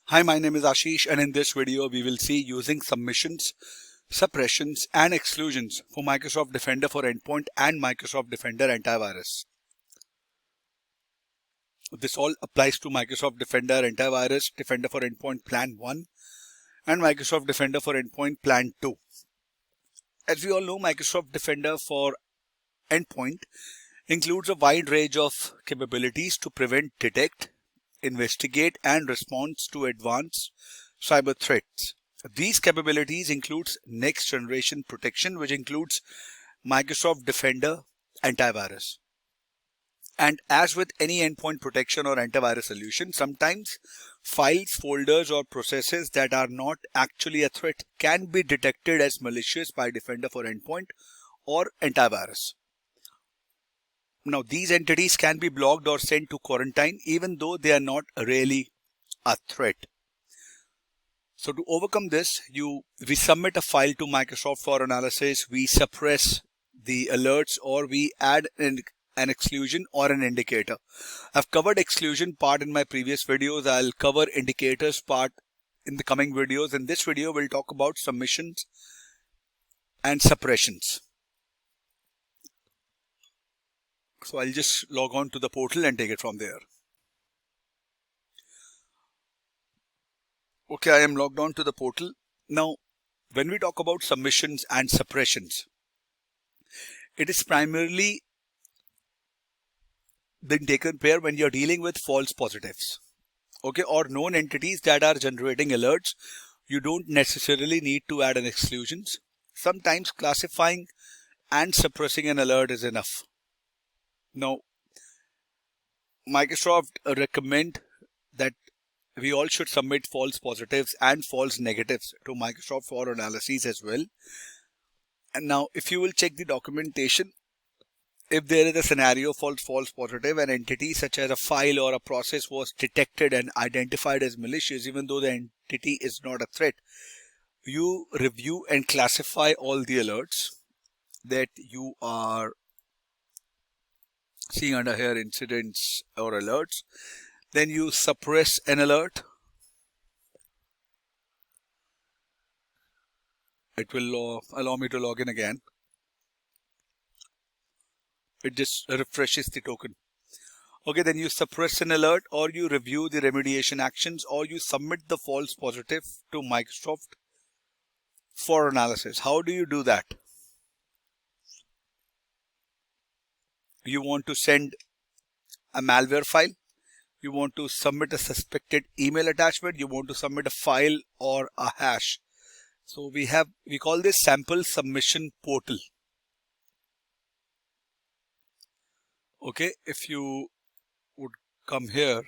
Hi, my name is Ashish, and in this video we will see using submissions, suppressions and exclusions for Microsoft Defender for Endpoint and Microsoft Defender Antivirus. This all applies to Microsoft Defender Antivirus, Defender for Endpoint Plan 1 and Microsoft Defender for Endpoint Plan 2. As we all know, Microsoft Defender for Endpoint includes a wide range of capabilities to prevent, detect, investigate and respond to advanced cyber threats. These capabilities includes next generation protection, which includes Microsoft Defender Antivirus. And as with any endpoint protection or antivirus solution, sometimes files, folders or processes that are not actually a threat can be detected as malicious by Defender for Endpoint or Antivirus. Now, these entities can be blocked or sent to quarantine even though they are not really a threat. So to overcome this, we submit a file to Microsoft for analysis, we suppress the alerts, or we add an exclusion or an indicator. I've covered exclusion part in my previous videos. I'll cover indicators part in the coming videos. In this video, we'll talk about submissions and suppressions. So I'll just log on to the portal and take it from there. Okay, I am logged on to the portal. Now, when we talk about submissions and suppressions, it is primarily being taken care when you're dealing with false positives, okay, or known entities that are generating alerts. You don't necessarily need to add an exclusions. Sometimes classifying and suppressing an alert is enough. Now, Microsoft recommend that we all should submit false positives and false negatives to Microsoft for analysis as well. And now, if you will check the documentation, if there is a scenario for false positive, an entity such as a file or a process was detected and identified as malicious, even though the entity is not a threat, you review and classify all the alerts that you are seeing under here, incidents or alerts. Then you suppress an alert. It will allow me to log in again. It just refreshes the token. Okay, then you suppress an alert, or you review the remediation actions, or you submit the false positive to Microsoft for analysis. How do you do that? You want to send a malware file. You want to submit a suspected email attachment. You want to submit a file or a hash. So we call this sample submission portal. Okay, if you would come here,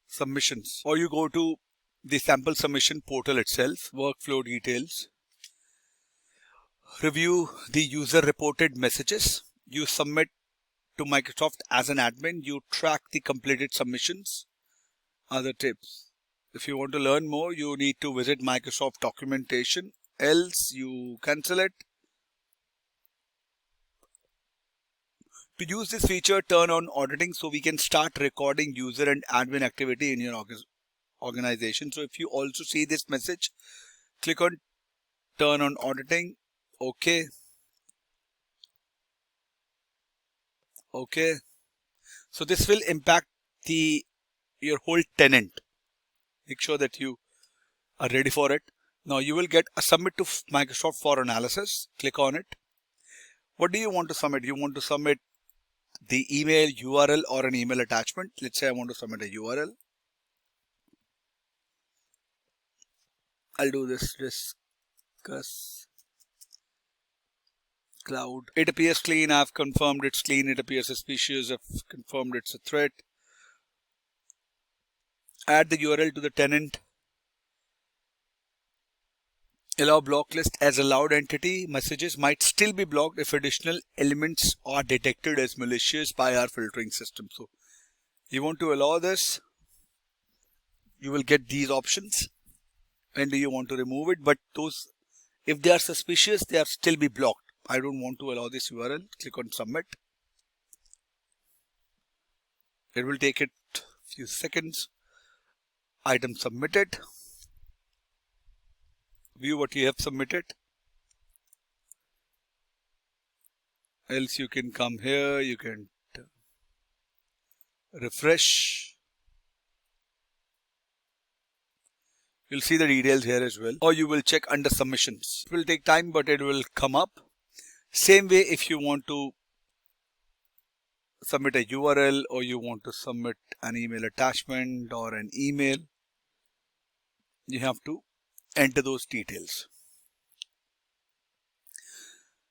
submissions, or you go to the sample submission portal itself, workflow details, review the user reported messages, you submit to Microsoft as an admin, you track the completed submissions. Other tips: if you want to learn more, you need to visit Microsoft documentation, else you cancel it. To use this feature, turn on auditing so we can start recording user and admin activity in your organization. So if you also see this message, click on turn on auditing. Okay. Okay. So this will impact your whole tenant. Make sure that you are ready for it. Now you will get a submit to Microsoft for analysis. Click on it. What do you want to submit? You want to submit the email URL or an email attachment. Let's say I want to submit a URL. I'll do this. Discuss cloud. It appears clean. I've confirmed it's clean. It appears suspicious. I've confirmed it's a threat. Add the URL to the tenant. Allow block list as allowed entity. Messages might still be blocked if additional elements are detected as malicious by our filtering system. So you want to allow this. You will get these options. When do you want to remove it? But those, if they are suspicious, they are still be blocked. I don't want to allow this URL. Click on submit. It will take it a few seconds. item submitted, view what you have submitted. Else you can come here, you can refresh. You'll see the details here as well, or you will check under submissions. It will take time, but it will come up. Same way, if you want to submit a URL or you want to submit an email attachment or an email, you have to enter those details.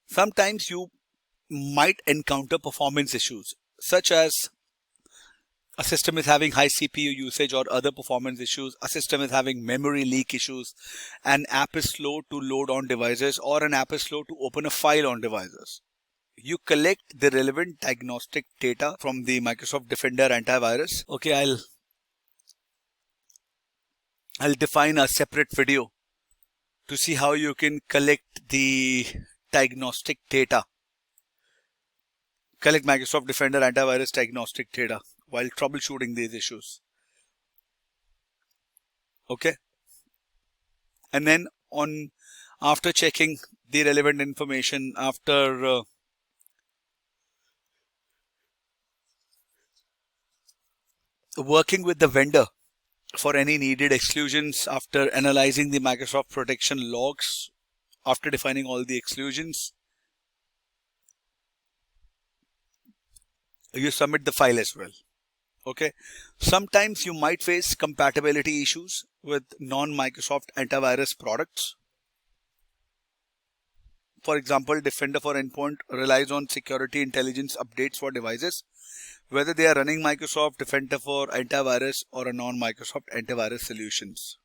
Sometimes you might encounter performance issues, such as a system is having high CPU usage or other performance issues, a system is having memory leak issues, an app is slow to load on devices, or an app is slow to open a file on devices. You collect the relevant diagnostic data from the Microsoft Defender antivirus. Okay, I'll define a separate video to see how you can collect the diagnostic data. Collect Microsoft Defender antivirus diagnostic data while troubleshooting these issues. Okay. And then after checking the relevant information, after working with the vendor for any needed exclusions, after analyzing the Microsoft protection logs, after defining all the exclusions, you submit the file as well. Okay. Sometimes you might face compatibility issues with non-Microsoft antivirus products. For example, Defender for Endpoint relies on security intelligence updates for devices, whether they are running Microsoft Defender for antivirus or a non-Microsoft antivirus solutions.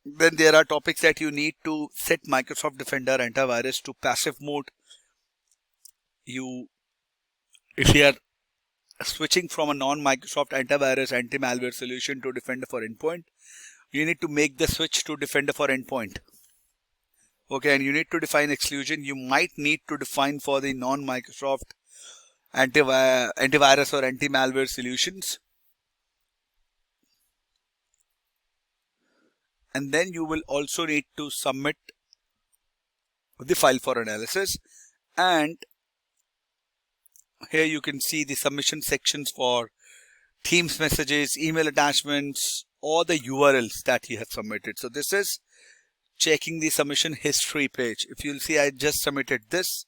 Then there are topics that you need to set Microsoft Defender antivirus to passive mode. If you are switching from a non-Microsoft antivirus anti-malware solution to Defender for Endpoint, you need to make the switch to Defender for Endpoint. Okay, and you need to define exclusion. You might need to define for the non-Microsoft antivirus or anti-malware solutions. And then you will also need to submit the file for analysis. And here you can see the submission sections for Teams messages, email attachments, or the URLs that you have submitted. So this is checking the submission history page. If you'll see, I just submitted this.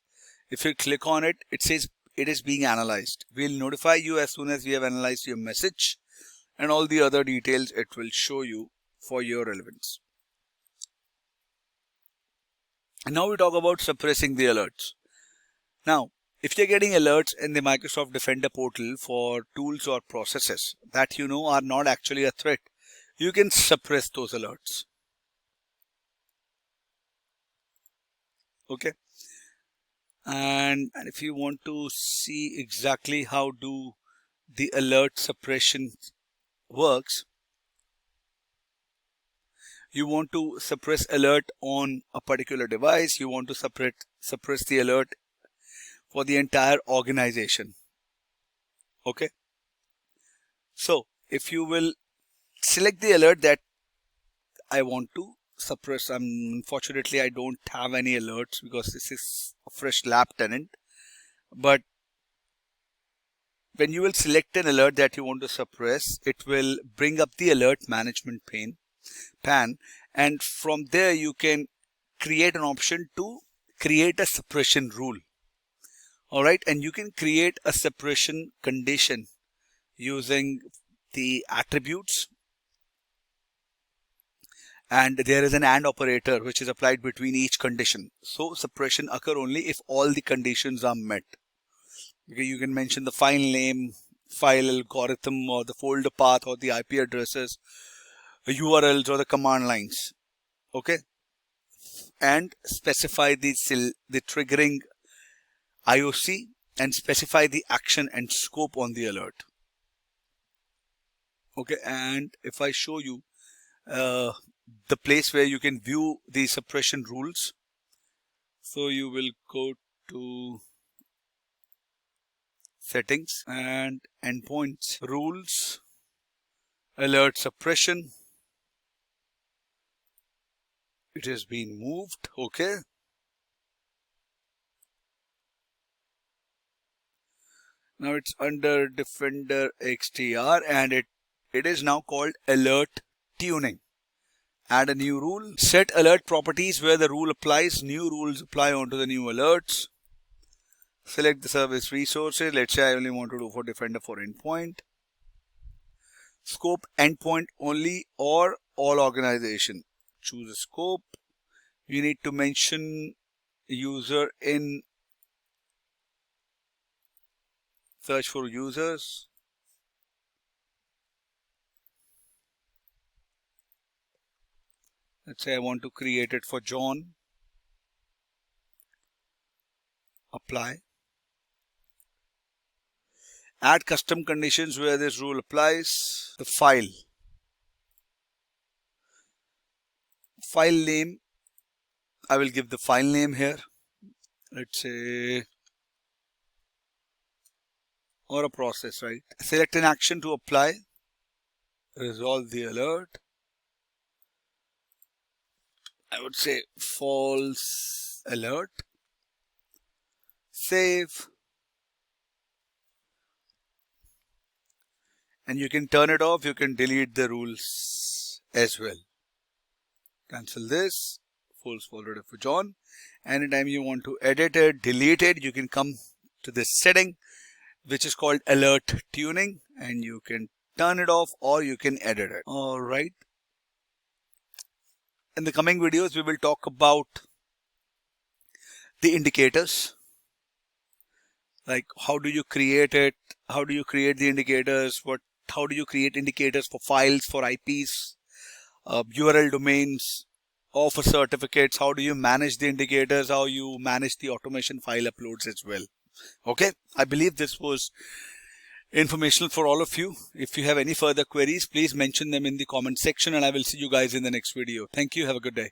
If you click on it, it says it is being analyzed. We'll notify you as soon as we have analyzed your message, and all the other details it will show you for your relevance. And now we talk about suppressing the alerts. Now, if you're getting alerts in the Microsoft Defender portal for tools or processes that you know are not actually a threat, you can suppress those alerts. Okay. And if you want to see exactly how do the alert suppression works, you want to suppress alert on a particular device, you want to suppress the alert for the entire organization. Okay. So if you will select the alert that I want to suppress, unfortunately I don't have any alerts because this is a fresh lab tenant. But when you will select an alert that you want to suppress, it will bring up the alert management pane, and from there you can create an option to create a suppression rule. Alright, and you can create a suppression condition using the attributes, and there is an AND operator which is applied between each condition. So suppression occur only if all the conditions are met. Okay, you can mention the file name, file algorithm, or the folder path, or the IP addresses, the URLs, or the command lines. Okay, and specify the triggering IOC and specify the action and scope on the alert. Okay, and if I show you the place where you can view the suppression rules, so you will go to settings, and endpoints, rules, alert suppression. It has been moved. Okay. Now it's under Defender XTR and it is now called alert tuning. Add a new rule. Set alert properties where the rule applies. New rules apply onto the new alerts. Select the service resources. Let's say I only want to do for Defender for Endpoint. Scope Endpoint only or all organization. Choose a scope. You need to mention user in search for users. Let's say I want to create it for John. Apply. Add custom conditions where this rule applies. The file name, I will give the file name here. Let's say, or a process, right? Select an action to apply. Resolve the alert. I would say false alert. Save. And you can turn it off. You can delete the rules as well. Cancel this. False already for John. Anytime you want to edit it, delete it, you can come to this setting, which is called alert tuning, and you can turn it off or you can edit it. All right. In the coming videos, we will talk about the indicators. Like how do you create it? How do you create the indicators? How do you create indicators for files, for IPs, URL domains, or for certificates? How do you manage the indicators? How you manage the automation file uploads as well. Okay, I believe this was informational for all of you. If you have any further queries, please mention them in the comment section and I will see you guys in the next video. Thank you. Have a good day.